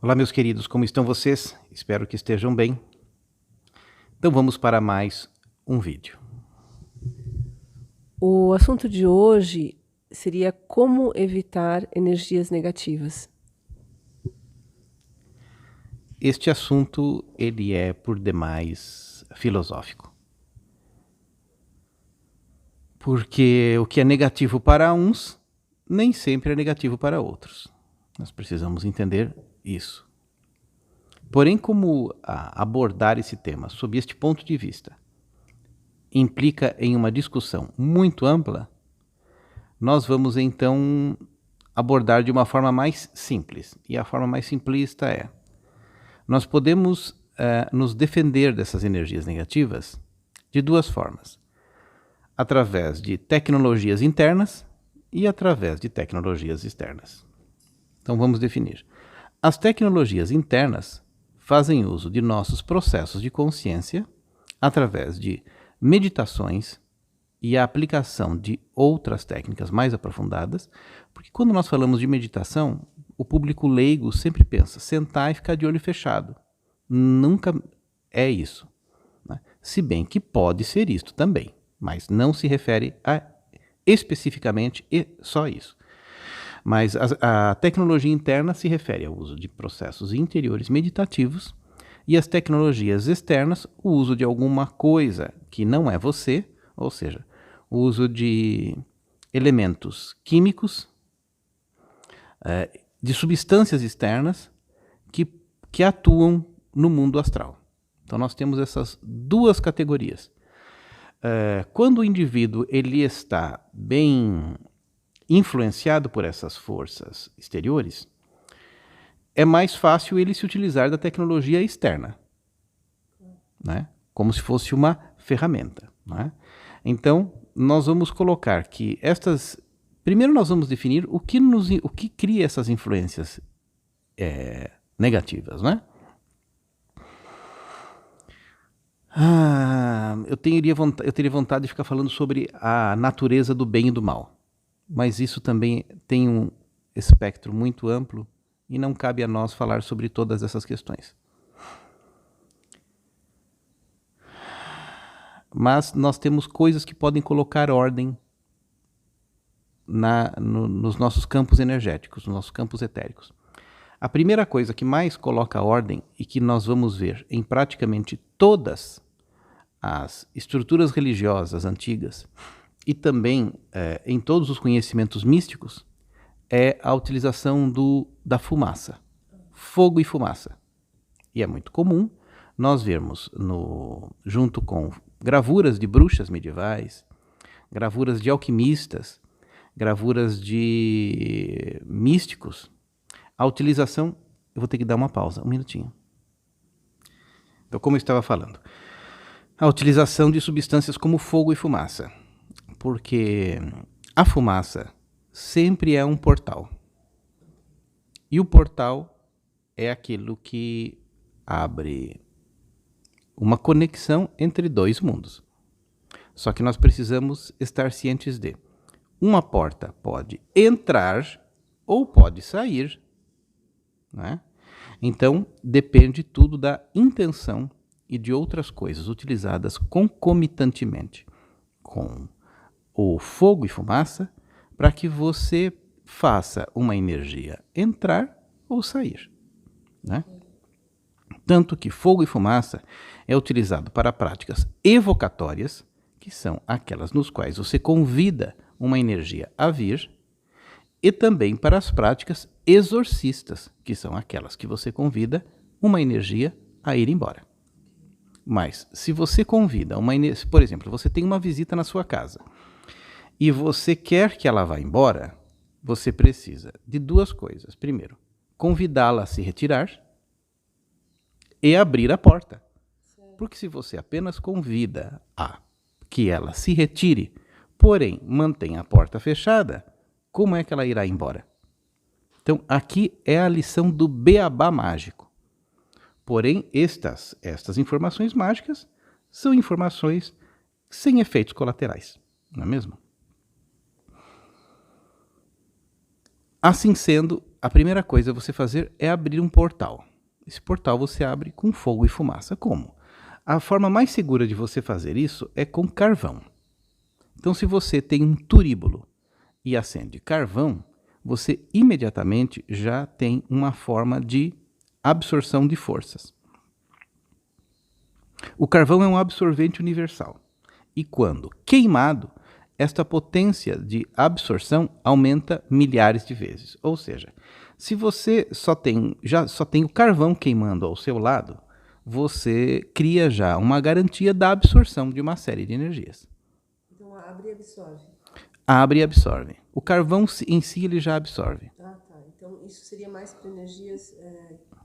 Olá, meus queridos, como estão vocês? Espero que estejam bem. Então vamos para mais um vídeo. O assunto de hoje seria como evitar energias negativas. Este assunto, ele é por demais filosófico. Porque o que é negativo para uns, nem sempre é negativo para outros. Nós precisamos entender isso. Porém, como abordar esse tema sob este ponto de vista implica em uma discussão muito ampla, nós vamos então abordar de uma forma mais simples. E a forma mais simplista é: nós podemos nos defender dessas energias negativas de duas formas: através de tecnologias internas e através de tecnologias externas. Então vamos definir. As tecnologias internas fazem uso de nossos processos de consciência através de meditações e a aplicação de outras técnicas mais aprofundadas, porque quando nós falamos de meditação, o público leigo sempre pensa sentar e ficar de olho fechado. Nunca é isso, né? Se bem que pode ser isto também, mas não se refere a especificamente só isso. Mas a tecnologia interna se refere ao uso de processos interiores meditativos, e as tecnologias externas, o uso de alguma coisa que não é você, ou seja, o uso de elementos químicos, de substâncias externas que atuam no mundo astral. Então nós temos essas duas categorias. Quando o indivíduo ele está bem influenciado por essas forças exteriores, é mais fácil ele se utilizar da tecnologia externa, né? Como se fosse uma ferramenta, né? Então, nós vamos colocar que primeiro nós vamos definir o que cria essas influências negativas, né? Eu teria vontade de ficar falando sobre a natureza do bem e do mal, mas isso também tem um espectro muito amplo e não cabe a nós falar sobre todas essas questões. Mas nós temos coisas que podem colocar ordem nos nossos campos energéticos, nos nossos campos etéricos. A primeira coisa que mais coloca ordem e que nós vamos ver em praticamente todas as estruturas religiosas antigas e também em todos os conhecimentos místicos é a utilização da fumaça, fogo e fumaça. E é muito comum nós vermos, junto com gravuras de bruxas medievais, gravuras de alquimistas, gravuras de místicos, a utilização... Eu vou ter que dar uma pausa, um minutinho. Então, como eu estava falando, a utilização de substâncias como fogo e fumaça, porque a fumaça sempre é um portal. E o portal é aquilo que abre uma conexão entre dois mundos. Só que nós precisamos estar cientes de: uma porta pode entrar ou pode sair, né? Então, depende tudo da intenção e de outras coisas utilizadas concomitantemente com o fogo e fumaça para que você faça uma energia entrar ou sair, né? Tanto que fogo e fumaça é utilizado para práticas evocatórias, que são aquelas nos quais você convida uma energia a vir, e também para as práticas exorcistas, que são aquelas que você convida uma energia a ir embora. Mas se você convida uma energia, por exemplo, você tem uma visita na sua casa e você quer que ela vá embora, você precisa de duas coisas. Primeiro, convidá-la a se retirar e abrir a porta. Porque se você apenas convida a que ela se retire, porém mantém a porta fechada, como é que ela irá embora? Então, aqui é a lição do beabá mágico. Porém, estas informações mágicas são informações sem efeitos colaterais, não é mesmo? Assim sendo, a primeira coisa a você fazer é abrir um portal. Esse portal você abre com fogo e fumaça. Como? A forma mais segura de você fazer isso é com carvão. Então, se você tem um turíbulo e acende carvão, você imediatamente já tem uma forma de absorção de forças. O carvão é um absorvente universal. E quando queimado, esta potência de absorção aumenta milhares de vezes. Ou seja, se você só tem o carvão queimando ao seu lado, você cria já uma garantia da absorção de uma série de energias. Então abre e absorve. Abre e absorve. O carvão em si ele já absorve. Ah, tá. Então isso seria mais para energias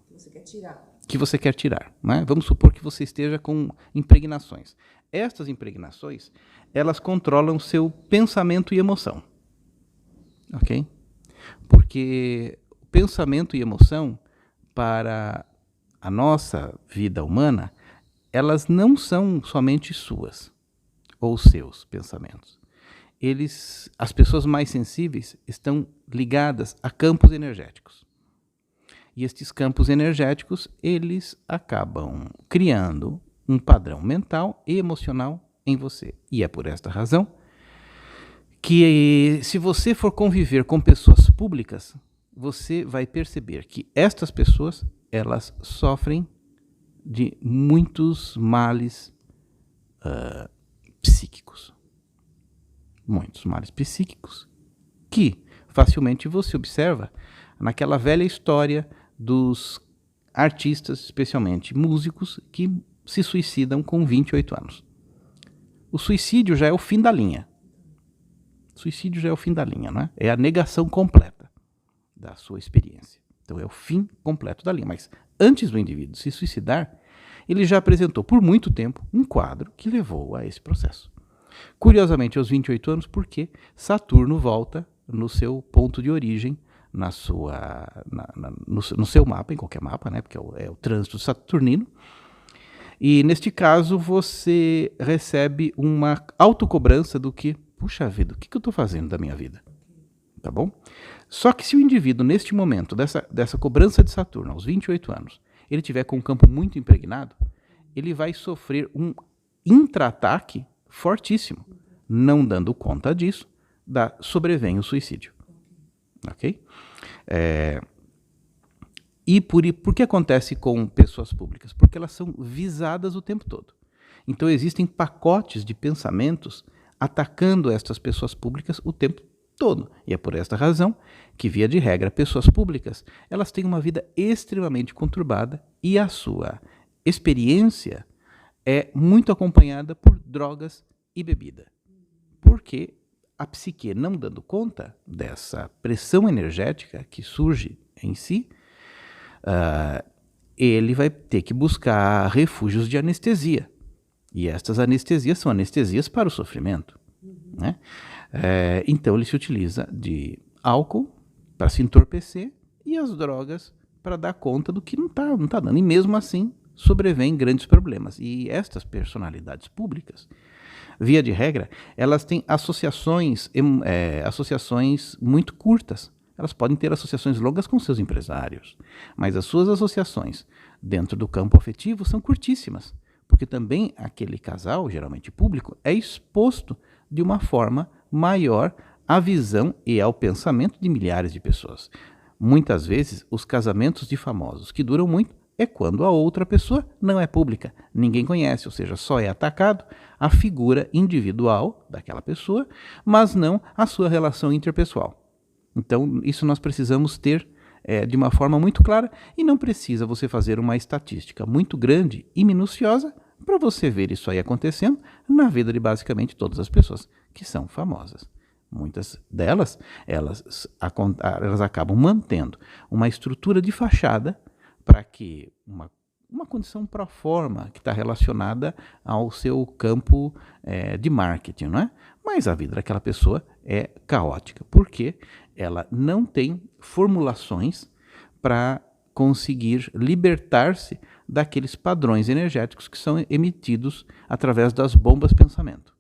que você quer tirar. Que você quer tirar, né? Vamos supor que você esteja com impregnações. Estas impregnações, elas controlam seu pensamento e emoção, ok? Porque o pensamento e emoção, para a nossa vida humana, elas não são somente suas ou seus pensamentos. As pessoas mais sensíveis estão ligadas a campos energéticos. E estes campos energéticos, eles acabam criando um padrão mental e emocional em você. E é por esta razão que, se você for conviver com pessoas públicas, você vai perceber que estas pessoas, elas sofrem de muitos males psíquicos. Muitos males psíquicos que facilmente você observa naquela velha história dos artistas, especialmente músicos, que se suicidam com 28 anos. O suicídio já é o fim da linha. O suicídio já é o fim da linha, não é? É a negação completa da sua experiência. Então é o fim completo da linha. Mas antes do indivíduo se suicidar, ele já apresentou por muito tempo um quadro que levou a esse processo. Curiosamente, aos 28 anos, porque Saturno volta no seu ponto de origem, no seu mapa, em qualquer mapa, né? Porque é o trânsito saturnino. E neste caso você recebe uma autocobrança do que, puxa vida, o que eu estou fazendo da minha vida? Tá bom? Só que se o indivíduo, neste momento, dessa cobrança de Saturno, aos 28 anos, ele tiver com um campo muito impregnado, ele vai sofrer um intra-ataque fortíssimo. Não dando conta disso, sobrevém o suicídio. Ok? E por que acontece com pessoas públicas? Porque elas são visadas o tempo todo. Então existem pacotes de pensamentos atacando estas pessoas públicas o tempo todo. E é por esta razão que, via de regra, pessoas públicas, elas têm uma vida extremamente conturbada e a sua experiência é muito acompanhada por drogas e bebida. Porque a psique, não dando conta dessa pressão energética que surge em si, ele vai ter que buscar refúgios de anestesia. E estas anestesias são anestesias para o sofrimento. Né? Então ele se utiliza de álcool para se entorpecer e as drogas para dar conta do que não tá dando. E mesmo assim sobrevêm grandes problemas. E estas personalidades públicas, via de regra, elas têm associações muito curtas. Elas podem ter associações longas com seus empresários, mas as suas associações dentro do campo afetivo são curtíssimas, porque também aquele casal, geralmente público, é exposto de uma forma maior à visão e ao pensamento de milhares de pessoas. Muitas vezes, os casamentos de famosos que duram muito é quando a outra pessoa não é pública, ninguém conhece, ou seja, só é atacado a figura individual daquela pessoa, mas não a sua relação interpessoal. Então, isso nós precisamos ter de uma forma muito clara e não precisa você fazer uma estatística muito grande e minuciosa para você ver isso aí acontecendo na vida de basicamente todas as pessoas que são famosas. Muitas delas, elas acabam mantendo uma estrutura de fachada para que uma condição pro forma que está relacionada ao seu campo de marketing, não é? Mas a vida daquela pessoa é caótica, porque ela não tem formulações para conseguir libertar-se daqueles padrões energéticos que são emitidos através das bombas pensamento.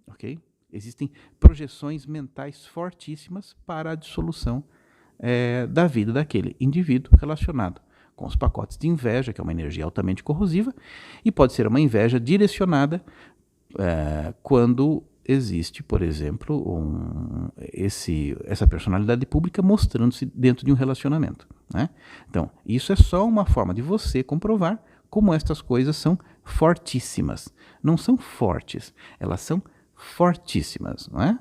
Ok? Existem projeções mentais fortíssimas para a dissolução da vida daquele indivíduo relacionado com os pacotes de inveja, que é uma energia altamente corrosiva, e pode ser uma inveja direcionada quando existe, por exemplo, essa personalidade pública mostrando-se dentro de um relacionamento, né? Então, isso é só uma forma de você comprovar como estas coisas são fortíssimas. Não são fortes, elas são fortíssimas, não é?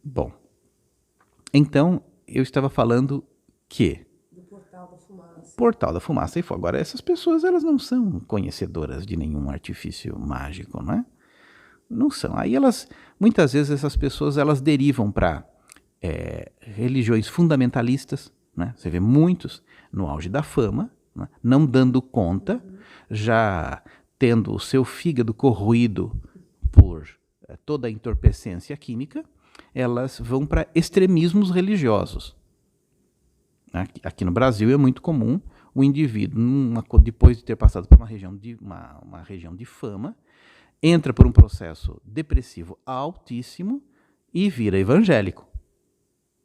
Bom, então eu estava falando que Do portal da fumaça. Portal da Fumaça e Fogo. Agora, essas pessoas, elas não são conhecedoras de nenhum artifício mágico, não é? Não são. Aí muitas vezes essas pessoas, elas derivam para religiões fundamentalistas, né? Você vê muitos no auge da fama, né? Não dando conta, já tendo o seu fígado corroído por toda a entorpecência química, elas vão para extremismos religiosos. Aqui no Brasil é muito comum o indivíduo, depois de ter passado por uma região de fama, entra por um processo depressivo altíssimo e vira evangélico,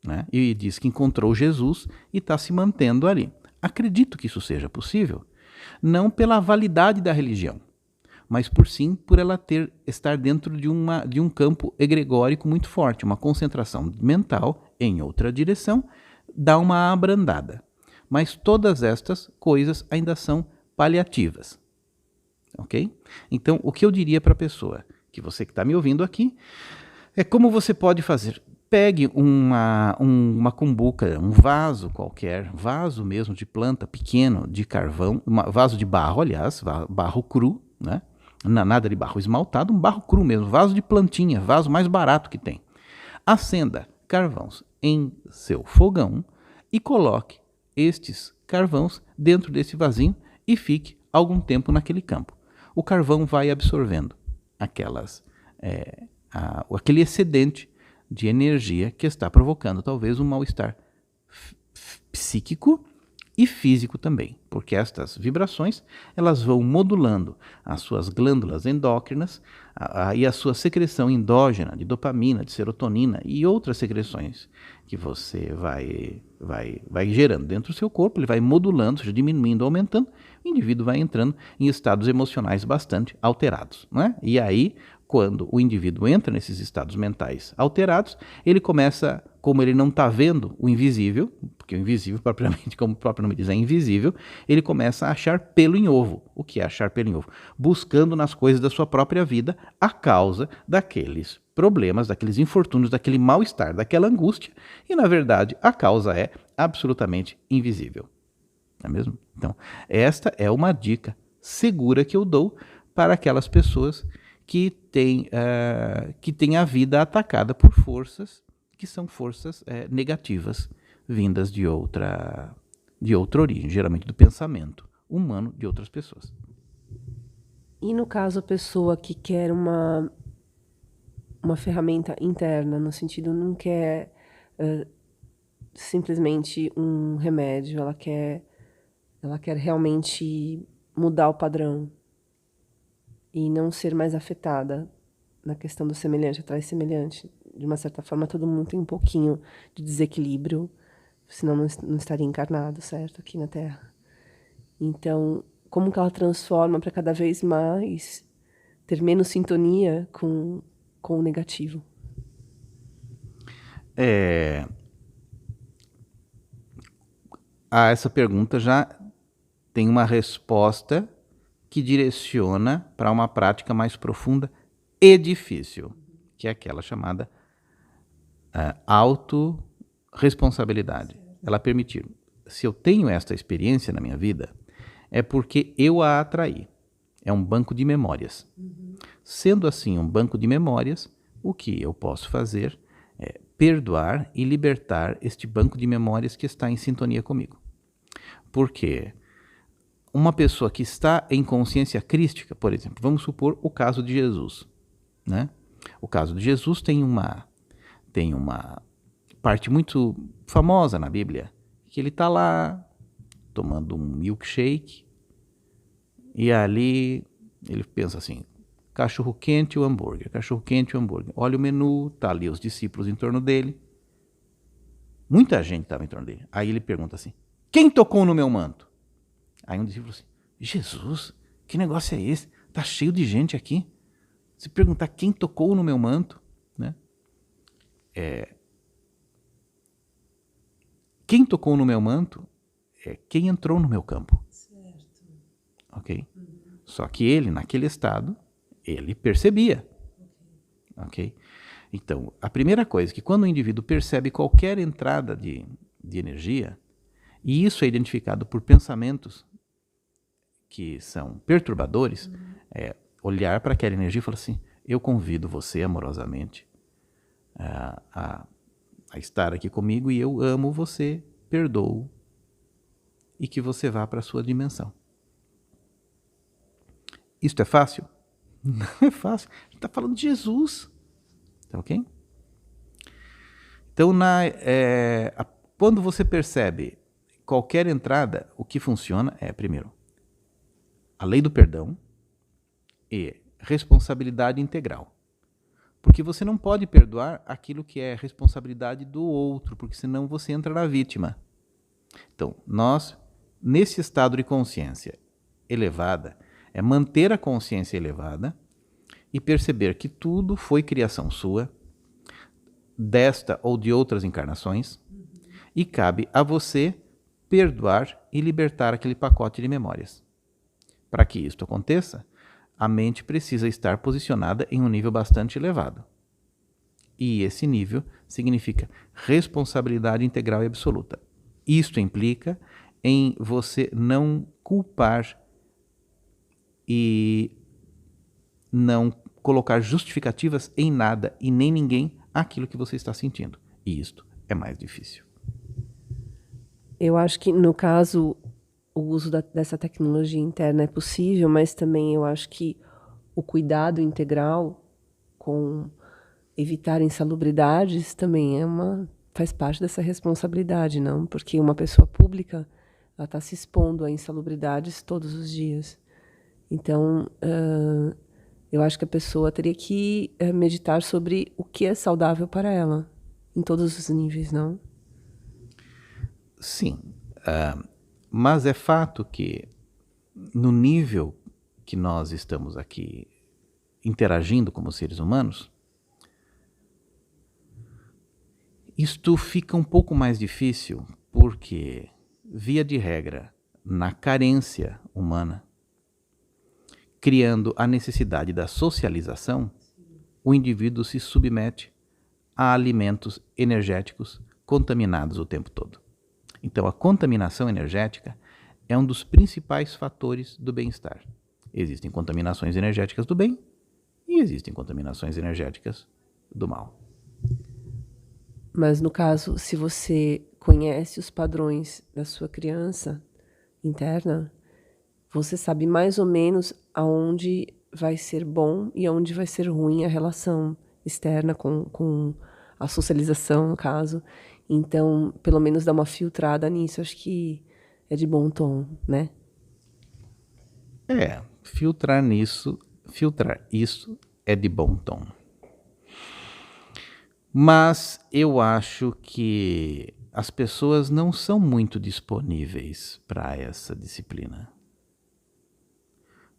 né? E diz que encontrou Jesus e está se mantendo ali. Acredito que isso seja possível, não pela validade da religião, mas por ela estar dentro de um campo egregórico muito forte, uma concentração mental em outra direção, dá uma abrandada. Mas todas estas coisas ainda são paliativas. Ok? Então, o que eu diria para a pessoa, que você que está me ouvindo aqui, é como você pode fazer. Pegue uma cumbuca, um vaso qualquer, vaso mesmo de planta pequeno, de carvão, vaso de barro, aliás, barro cru, né? Nada de barro esmaltado, um barro cru mesmo, vaso de plantinha, vaso mais barato que tem. Acenda carvões em seu fogão e coloque estes carvões dentro desse vasinho e fique algum tempo naquele campo. O carvão vai absorvendo aquele excedente de energia que está provocando talvez um mal-estar psíquico e físico também, porque estas vibrações elas vão modulando as suas glândulas endócrinas e a sua secreção endógena de dopamina, de serotonina e outras secreções que você vai gerando dentro do seu corpo. Ele vai modulando, seja, diminuindo, aumentando, o indivíduo vai entrando em estados emocionais bastante alterados, né? E aí, quando o indivíduo entra nesses estados mentais alterados, ele começa, como ele não está vendo o invisível, porque o invisível, propriamente, como o próprio nome diz, é invisível, ele começa a achar pelo em ovo. O que é achar pelo em ovo? Buscando nas coisas da sua própria vida a causa daqueles problemas, daqueles infortúnios, daquele mal-estar, daquela angústia, e na verdade a causa é absolutamente invisível. Não é mesmo? Então, esta é uma dica segura que eu dou para aquelas pessoas que têm a vida atacada por forças que são forças negativas, vindas de outra origem, geralmente do pensamento humano de outras pessoas. E no caso, a pessoa que quer uma ferramenta interna, no sentido, não quer simplesmente um remédio, ela quer realmente mudar o padrão e não ser mais afetada na questão do semelhante atrás semelhante. De uma certa forma, todo mundo tem um pouquinho de desequilíbrio, senão não estaria encarnado, certo, aqui na Terra. Então, como que ela transforma para cada vez mais ter menos sintonia com o negativo? Essa pergunta já tem uma resposta que direciona para uma prática mais profunda e difícil, que é aquela chamada autorresponsabilidade. Ela permitir, se eu tenho esta experiência na minha vida, é porque eu a atraí. É um banco de memórias. Sendo assim um banco de memórias, o que eu posso fazer é perdoar e libertar este banco de memórias que está em sintonia comigo. Porque uma pessoa que está em consciência crística, por exemplo, vamos supor o caso de Jesus, né? O caso de Jesus tem uma parte muito famosa na Bíblia, que ele está lá tomando um milkshake e ali ele pensa assim, cachorro quente ou hambúrguer, cachorro quente ou hambúrguer. Olha o menu, tá ali os discípulos em torno dele, Muita gente estava em torno dele. Aí ele pergunta assim, quem tocou no meu manto? Aí um discípulo assim, Jesus, que negócio é esse? Está cheio de gente aqui. Se perguntar quem tocou no meu manto, né? Quem tocou no meu manto é quem entrou no meu campo. Certo. Ok? Só que ele, naquele estado, ele percebia. Ok? Então, a primeira coisa é que quando o indivíduo percebe qualquer entrada de energia, e isso é identificado por pensamentos que são perturbadores, é olhar para aquela energia e falar assim, eu convido você amorosamente a estar aqui comigo e eu amo você, perdoo e que você vá para a sua dimensão. Isto é fácil? Não é fácil. A gente está falando de Jesus. Tá ok? Então, quando você percebe qualquer entrada, o que funciona é, primeiro, a lei do perdão e responsabilidade integral. Porque você não pode perdoar aquilo que é responsabilidade do outro, porque senão você entra na vítima. Então, nós, nesse estado de consciência elevada, é manter a consciência elevada e perceber que tudo foi criação sua, desta ou de outras encarnações, e cabe a você perdoar e libertar aquele pacote de memórias. Para que isto aconteça, a mente precisa estar posicionada em um nível bastante elevado. E esse nível significa responsabilidade integral e absoluta. Isto implica em você não culpar e não colocar justificativas em nada e nem ninguém aquilo que você está sentindo. E isto é mais difícil. Eu acho que, no caso, o uso dessa tecnologia interna é possível, mas também eu acho que o cuidado integral com evitar insalubridades também faz parte dessa responsabilidade, não? Porque uma pessoa pública está se expondo a insalubridades todos os dias. Então, eu acho que a pessoa teria que meditar sobre o que é saudável para ela, em todos os níveis, não? Sim, mas é fato que no nível que nós estamos aqui interagindo como seres humanos, isto fica um pouco mais difícil porque, via de regra, na carência humana, criando a necessidade da socialização, o indivíduo se submete a alimentos energéticos contaminados o tempo todo. Então, a contaminação energética é um dos principais fatores do bem-estar. Existem contaminações energéticas do bem e existem contaminações energéticas do mal. Mas, no caso, se você conhece os padrões da sua criança interna, você sabe mais ou menos aonde vai ser bom e aonde vai ser ruim a relação externa com a socialização, no caso. Então, pelo menos dar uma filtrada nisso, acho que é de bom tom, né? Filtrar isso é de bom tom. Mas eu acho que as pessoas não são muito disponíveis para essa disciplina.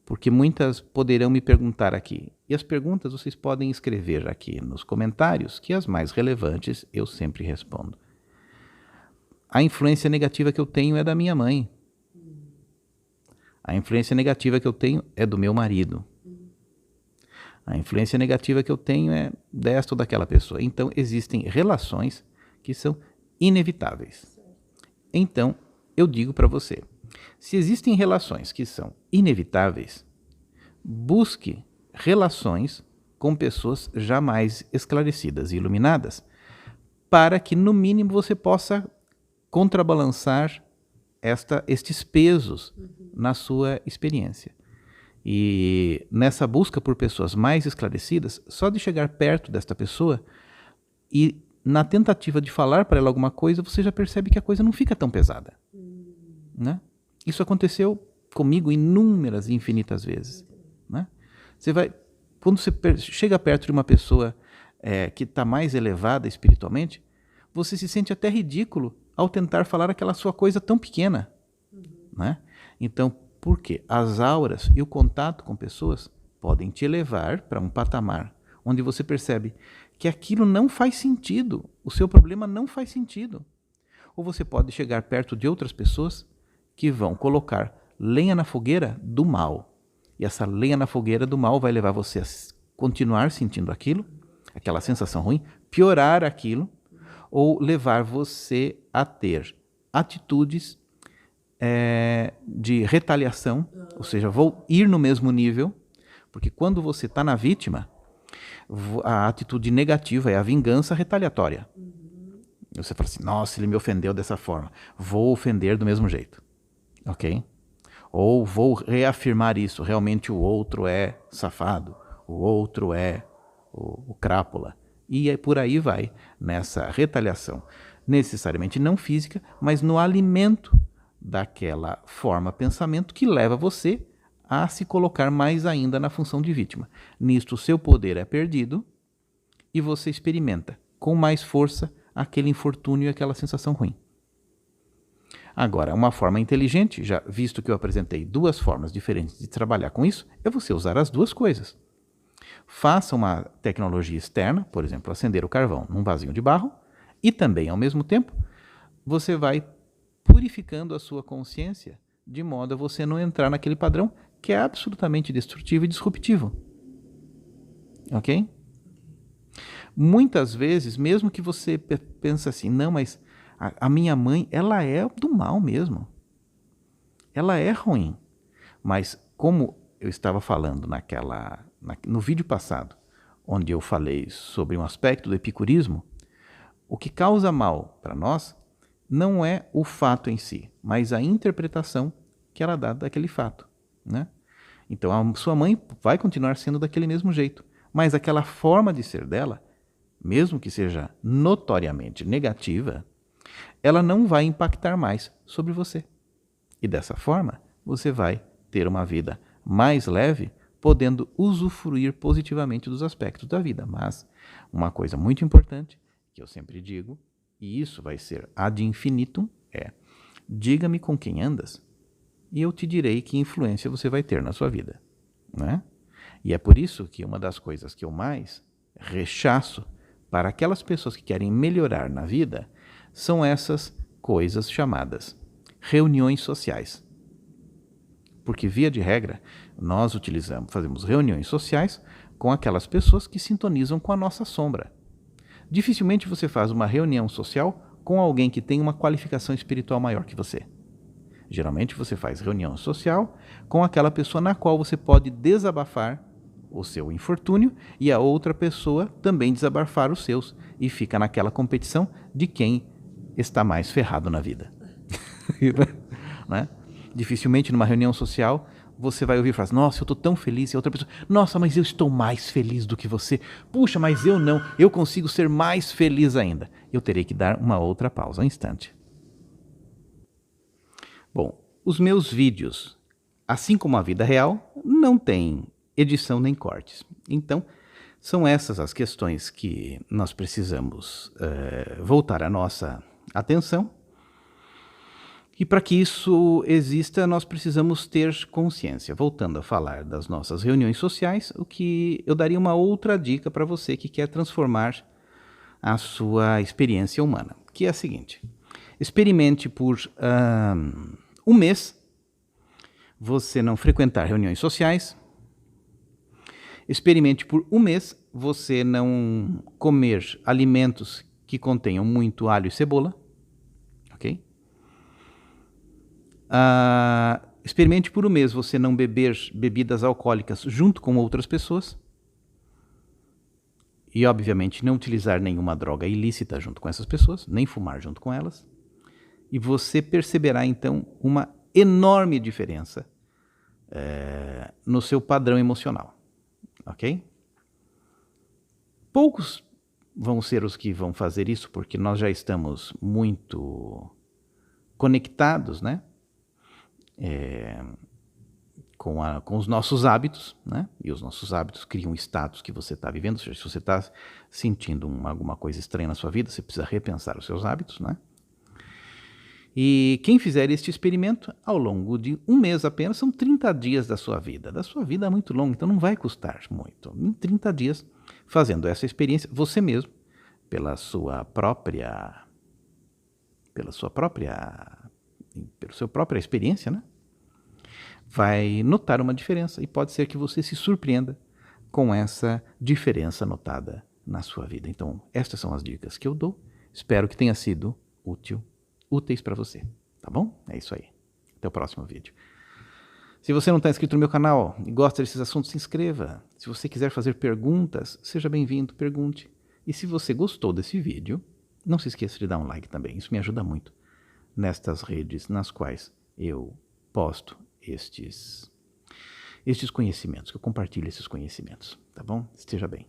Porque muitas poderão me perguntar aqui, e as perguntas vocês podem escrever aqui nos comentários, que as mais relevantes eu sempre respondo. A influência negativa que eu tenho é da minha mãe. A influência negativa que eu tenho é do meu marido. A influência negativa que eu tenho é desta ou daquela pessoa. Então, existem relações que são inevitáveis. Então, eu digo para você, se existem relações que são inevitáveis, busque relações com pessoas jamais esclarecidas e iluminadas, para que, no mínimo, você possa contrabalançar estes pesos na sua experiência. E nessa busca por pessoas mais esclarecidas, só de chegar perto desta pessoa e na tentativa de falar para ela alguma coisa, você já percebe que a coisa não fica tão pesada. Né? Isso aconteceu comigo inúmeras e infinitas vezes. Né? Quando você chega perto de uma pessoa que está mais elevada espiritualmente, você se sente até ridículo ao tentar falar aquela sua coisa tão pequena. Né? Então, por quê? As auras e o contato com pessoas podem te levar para um patamar onde você percebe que aquilo não faz sentido, o seu problema não faz sentido. Ou você pode chegar perto de outras pessoas que vão colocar lenha na fogueira do mal. E essa lenha na fogueira do mal vai levar você a continuar sentindo aquilo, aquela sensação ruim, piorar aquilo, ou levar você a ter atitudes de retaliação, ou seja, vou ir no mesmo nível, porque quando você está na vítima, a atitude negativa é a vingança retaliatória. Você fala assim, nossa, ele me ofendeu dessa forma, vou ofender do mesmo jeito, ok? Ou vou reafirmar isso, realmente o outro é safado, o outro é o crápula. E por aí vai, nessa retaliação, necessariamente não física, mas no alimento daquela forma pensamento que leva você a se colocar mais ainda na função de vítima. Nisto, o seu poder é perdido e você experimenta com mais força aquele infortúnio e aquela sensação ruim. Agora, uma forma inteligente, já visto que eu apresentei duas formas diferentes de trabalhar com isso, é você usar as duas coisas. Faça uma tecnologia externa, por exemplo, acender o carvão num vasinho de barro, e também, ao mesmo tempo, você vai purificando a sua consciência de modo a você não entrar naquele padrão que é absolutamente destrutivo e disruptivo. Ok? Muitas vezes, mesmo que você pense assim, não, mas a minha mãe, ela é do mal mesmo. Ela é ruim. Mas como eu estava falando no vídeo passado, onde eu falei sobre um aspecto do epicurismo, o que causa mal para nós não é o fato em si, mas a interpretação que ela dá daquele fato. Né? Então a sua mãe vai continuar sendo daquele mesmo jeito, mas aquela forma de ser dela, mesmo que seja notoriamente negativa, ela não vai impactar mais sobre você. E dessa forma, você vai ter uma vida mais leve, podendo usufruir positivamente dos aspectos da vida. Mas uma coisa muito importante, que eu sempre digo, e isso vai ser ad infinitum, é: diga-me com quem andas, e eu te direi que influência você vai ter na sua vida. Né? E é por isso que uma das coisas que eu mais rechaço para aquelas pessoas que querem melhorar na vida são essas coisas chamadas reuniões sociais. Porque, via de regra, nós fazemos reuniões sociais com aquelas pessoas que sintonizam com a nossa sombra. Dificilmente você faz uma reunião social com alguém que tem uma qualificação espiritual maior que você. Geralmente você faz reunião social com aquela pessoa na qual você pode desabafar o seu infortúnio e a outra pessoa também desabafar os seus, e fica naquela competição de quem está mais ferrado na vida. Né? Dificilmente numa reunião social você vai ouvir frases, nossa, eu estou tão feliz, e a outra pessoa, nossa, mas eu estou mais feliz do que você, puxa, mas eu não, eu consigo ser mais feliz ainda. Eu terei que dar uma outra pausa, um instante. Bom, os meus vídeos, assim como a vida real, não tem edição nem cortes. Então, são essas as questões que nós precisamos voltar a nossa atenção. E para que isso exista, nós precisamos ter consciência. Voltando a falar das nossas reuniões sociais, o que eu daria uma outra dica para você que quer transformar a sua experiência humana, que é a seguinte: experimente por um mês você não frequentar reuniões sociais. Experimente por um mês você não comer alimentos que contenham muito alho e cebola. Ok? Experimente por um mês você não beber bebidas alcoólicas junto com outras pessoas. E, obviamente, não utilizar nenhuma droga ilícita junto com essas pessoas, nem fumar junto com elas. E você perceberá, então, uma enorme diferença no seu padrão emocional. Ok? Poucos vão ser os que vão fazer isso, porque nós já estamos muito conectados, né? com os nossos hábitos, né? E os nossos hábitos criam o status que você está vivendo. Ou seja, se você está sentindo alguma coisa estranha na sua vida, você precisa repensar os seus hábitos, né? E quem fizer este experimento, ao longo de um mês apenas, são 30 dias da sua vida. Da sua vida é muito longa, então não vai custar muito. Em 30 dias, fazendo essa experiência, você mesmo, pelo seu própria experiência, né? Vai notar uma diferença e pode ser que você se surpreenda com essa diferença notada na sua vida. Então, estas são as dicas que eu dou. Espero que tenha sido úteis para você, tá bom? É isso aí. Até o próximo vídeo. Se você não está inscrito no meu canal e gosta desses assuntos, se inscreva. Se você quiser fazer perguntas, seja bem-vindo, pergunte. E se você gostou desse vídeo, não se esqueça de dar um like também. Isso me ajuda muito nestas redes nas quais eu posto estes conhecimentos, que eu compartilho esses conhecimentos, tá bom? Esteja bem.